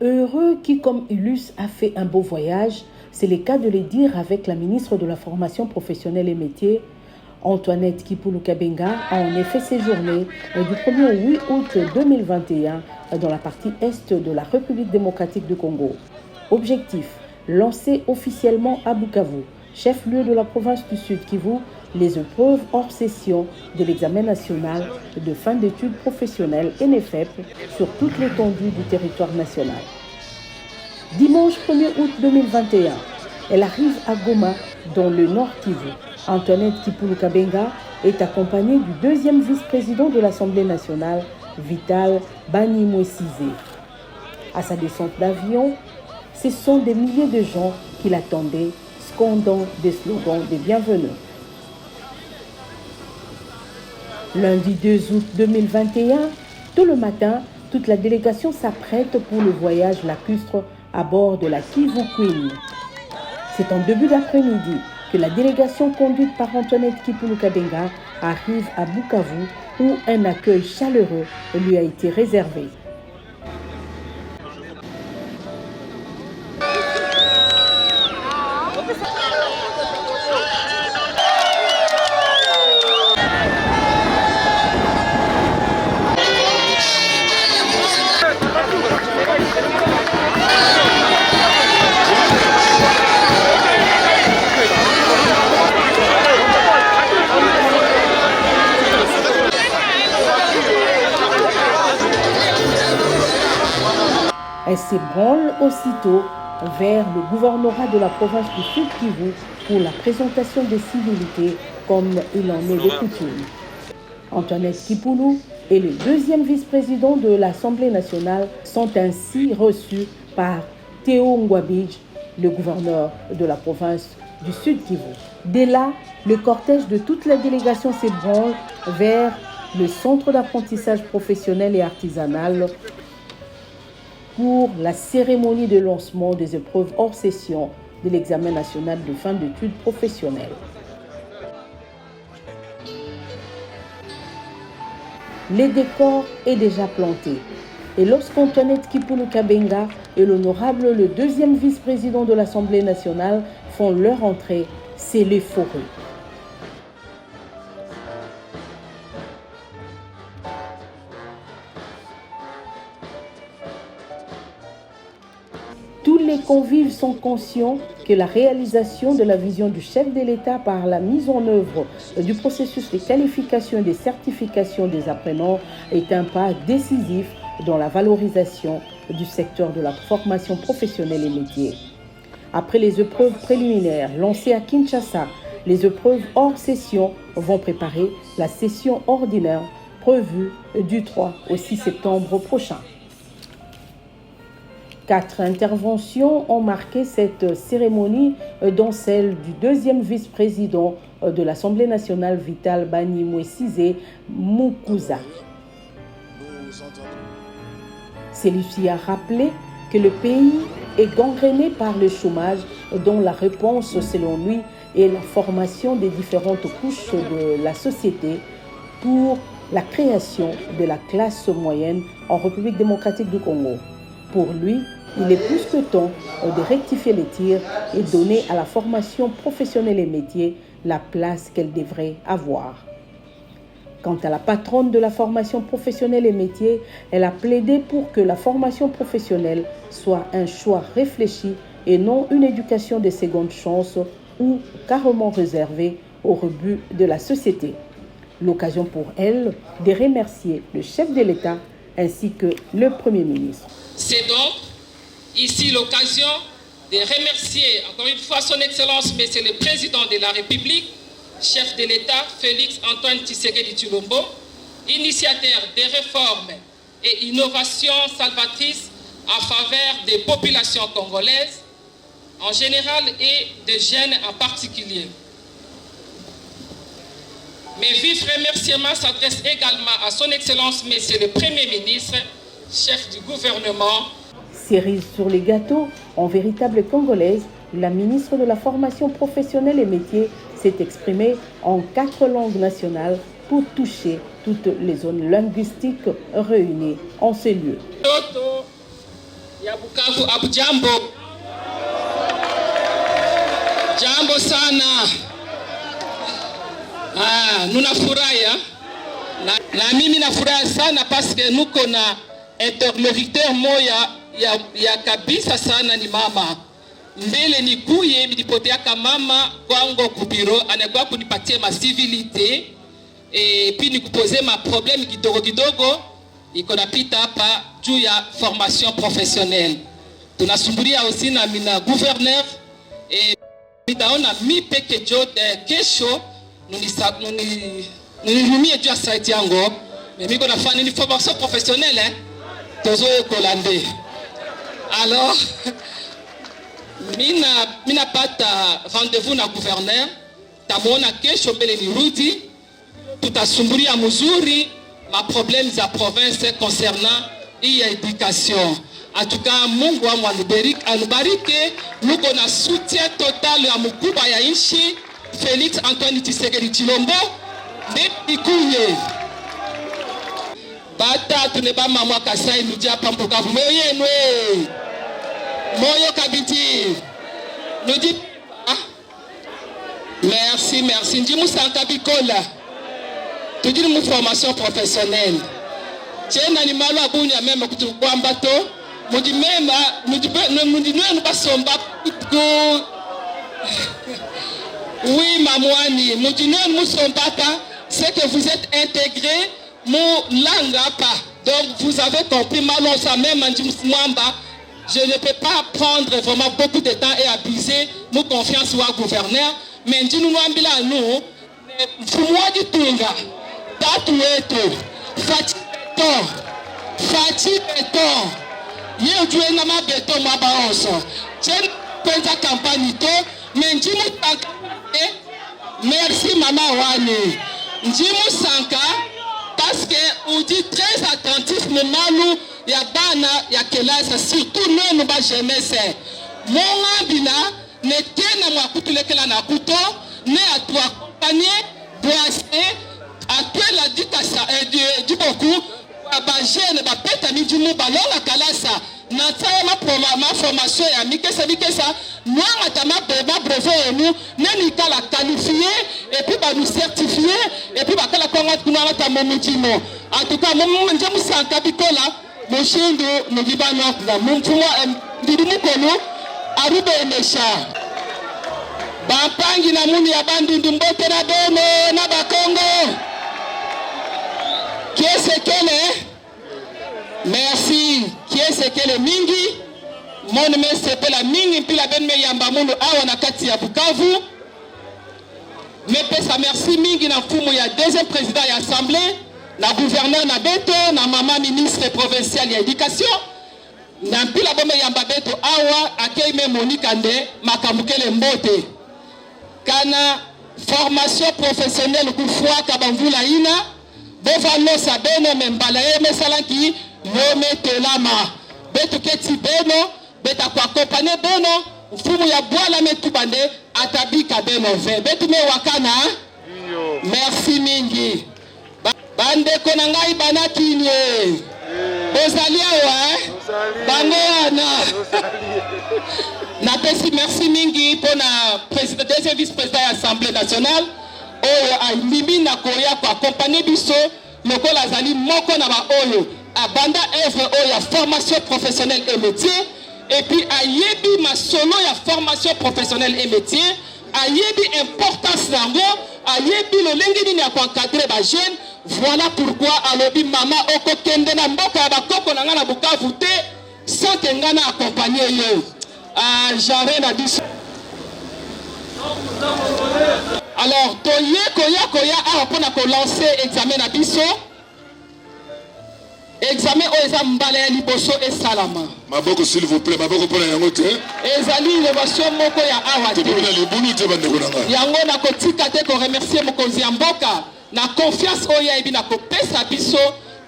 Heureux qui, comme Ulysse, a fait un beau voyage, c'est le cas de le dire avec la ministre de la Formation professionnelle et métiers, Antoinette Kipulu Kabenga, a en effet séjourné du 1er au 8 août 2021 dans la partie est de la République démocratique du Congo. Objectif, lancer officiellement à Bukavu, chef-lieu de la province du Sud Kivu, les épreuves hors session de l'examen national de fin d'études professionnelles NFEP sur toute l'étendue du territoire national. Dimanche 1er août 2021, elle arrive à Goma, dans le Nord Kivu. Antoinette Kipulu Kabenga est accompagnée du deuxième vice-président de l'Assemblée nationale, Vital Banimwesizé. À sa descente d'avion, ce sont des milliers de gens qui l'attendaient, scandant des slogans de bienvenue. Lundi 2 août 2021, tôt le matin, toute la délégation s'apprête pour le voyage lacustre à bord de la Kivu Queen. C'est en début d'après-midi que la délégation conduite par Antoinette Kipulu Kabenga arrive à Bukavu où un accueil chaleureux lui a été réservé. Elle s'ébranle aussitôt vers le gouvernorat de la province du Sud Kivu pour la présentation des civilités comme il en est de coutume. Antoinette Kipulu et le deuxième vice-président de l'Assemblée nationale sont ainsi reçus par Théo Ngwabidj, le gouverneur de la province du Sud Kivu. Dès là, le cortège de toute la délégation s'ébranle vers le centre d'apprentissage professionnel et artisanal pour la cérémonie de lancement des épreuves hors session de l'examen national de fin d'études professionnelles. Le décor est déjà planté. Et lorsqu'Antoinette Kipulu Kabenga et l'honorable le deuxième vice-président de l'Assemblée nationale font leur entrée, c'est l'euphorie. Tous les convives sont conscients que la réalisation de la vision du chef de l'État par la mise en œuvre du processus de qualification et de certification des apprenants est un pas décisif dans la valorisation du secteur de la formation professionnelle et métiers. Après les épreuves préliminaires lancées à Kinshasa, les épreuves hors session vont préparer la session ordinaire prévue du 3 au 6 septembre prochain. 4 interventions ont marqué cette cérémonie, dont celle du deuxième vice-président de l'Assemblée nationale, Vital Banimwesizé Mukuza. Celui-ci a rappelé que le pays est gangréné par le chômage, dont la réponse, selon lui, est la formation des différentes couches de la société pour la création de la classe moyenne en République démocratique du Congo. Pour lui, il est plus que temps de rectifier les tirs et donner à la formation professionnelle et métiers la place qu'elle devrait avoir. Quant à la patronne de la formation professionnelle et métiers, elle a plaidé pour que la formation professionnelle soit un choix réfléchi et non une éducation de seconde chance ou carrément réservée au rebut de la société. L'occasion pour elle de remercier le chef de l'État ainsi que le Premier ministre. C'est donc ici l'occasion de remercier encore une fois son Excellence, Monsieur le Président de la République, chef de l'État Félix Antoine Tshisekedi Tshilombo, initiateur des réformes et innovations salvatrices en faveur des populations congolaises en général et des jeunes en particulier. Mes vifs remerciements s'adressent également à son Excellence, Monsieur le Premier ministre, chef du gouvernement. Cerise sur les gâteaux, en véritable congolaise, la ministre de la Formation professionnelle et métiers s'est exprimée en 4 langues nationales pour toucher toutes les zones linguistiques réunies en ces lieux. Ya Bukavu, abu jambo. Jambo sana. Nunafuraya. Na mimi nafuraya sana parce que nuko na interlocuteur moya ya kabisa sana ni mama. Mbele nikuye nilipoteaka mama kwangu kubiro anakuwa kunipatia ma civilité et puis nikupoze ma problème kidogo kidogo iko napita hapa juu ya formation professionnelle. Tunasumbulia aussi na mina gouverneur et nitaona mi peke jote kesho nunirumie juu ya site yangu mais miko nafanya ni formation professionnelle tozo kolande. Alors mina pata rendez-vous na gouverneur tamona kesho mbele ni rudi tutasumbulia mzuri ma problème za province concernant éducation. En tout cas Mungu wangu anubariki nuko na soutien total ya mkubwa ya nchi Félix Antoine Tshisekedi Tshilombo ndikuye bata tuneba mama Kasai nuja pampoka moyo yenwe moyo kabiti nous dit merci ndimu sanka bikola tu dis une formation professionnelle tena ni malo abunya même kutu kwamba to mudi mema mudi nous basomba ko oui mamwani mudi nous musombaka c'est que vous êtes intégrés mon langue pas donc vous avez compris malo ça même ndimu mwamba. Je ne peux pas prendre vraiment beaucoup de temps et abuser nos confiances au gouverneur. Mais nous nous Fumwadi Tunga, Tatueto, Fati Beton, Yéjoué Nama Beton Mabaonso, Chen Penta Campanito, Menjimu Tanka, merci Maman Wani, Njimu Sanka, parce que on dit très attentif, mais malou. Ya bana ya kelasa surtout nous ba jeunesse monga bina ne tena mwa kutulekela na kuto ne atwa accompagner boisé atwela dikasa du beaucoup ba jeune ba peta mijumu balonga kalasa na tsaya ma formation ya mikesa mwanga tama ba brevet nous nani kala qualifié et puis ba nous certifier et puis ba kala konga kuna ta momutimo en tout cas mon njamu sanka bikola Moshindo Nugibano na mumfumwa ndidumukono arube emesha bampangi na muni ya bandundu mbote na dono na bakongo kiesekele merci kiesekele mingi mone mesepela mingi mpila benme yamba munu awa na kati ya Bukavu mepesa merci mingi na mfumu ya deuxième président ya assemblée na gouverneur na beto na mama ministre provincial ya éducation na mpila bombe yamba beto awa akeime Monika nde makambukele mbote kana formation professionnelle kufwa kabamvula ina bovalo sa beno membala mesalanki yometelama beto keti beno beta kwa kopane beno mfumu ya bwala metubande atabika beno ve beto me wakana merci mingi bande kona ngai banakinye bozali awa bangoana na pesi merci mingi pona président deuxième vice-président ya Assemblée nationale oyo aimimi na koya ko accompagner biso lokola azali moko na ba oyo abanda œuvre oyo ya formation professionnelle et métier et puis ayebi masolo ya formation professionnelle et métier ayebi importance nango ayebi lolengi nini ya encadrer ba jeune. Voilà pourquoi alobi mama oko kende na mboka ya bakoko na nga na Bukavu te sans que nga na accompagner yo j'arrête na biso. Alors toye koya apona ko lancer examen na biso examen o eza mbala ya liboso e salama maboko s'il vous plaît maboko pona yango te ezali innovation moko ya awa te tobina libulu te bandeko na nga yango na kotika te ko remercier mokonzi ya mboka na confiance oya ebi na kopesa biso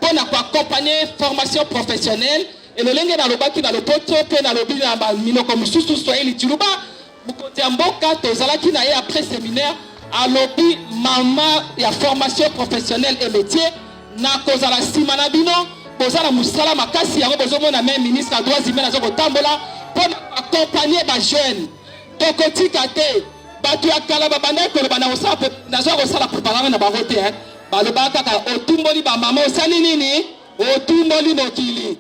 pona ko accompagner formation professionnelle et le lenge na lobaki na lopoto pe na lobi na minoko mususu Swahili Tshilumba mokonzi ya mboka tozalaki na ye après séminaire alobi mama ya formation professionnelle et métier na kozala sima na bino bozala musala makasi yango bozomona même ministre a droits humains nazo kotambola pour accompagner ba jeunes tokotika te bato ya kala babanda koloba na osala nazo kosala propagande na bango te balobaka kaka otumboli ba mama osali nini otumboli mokili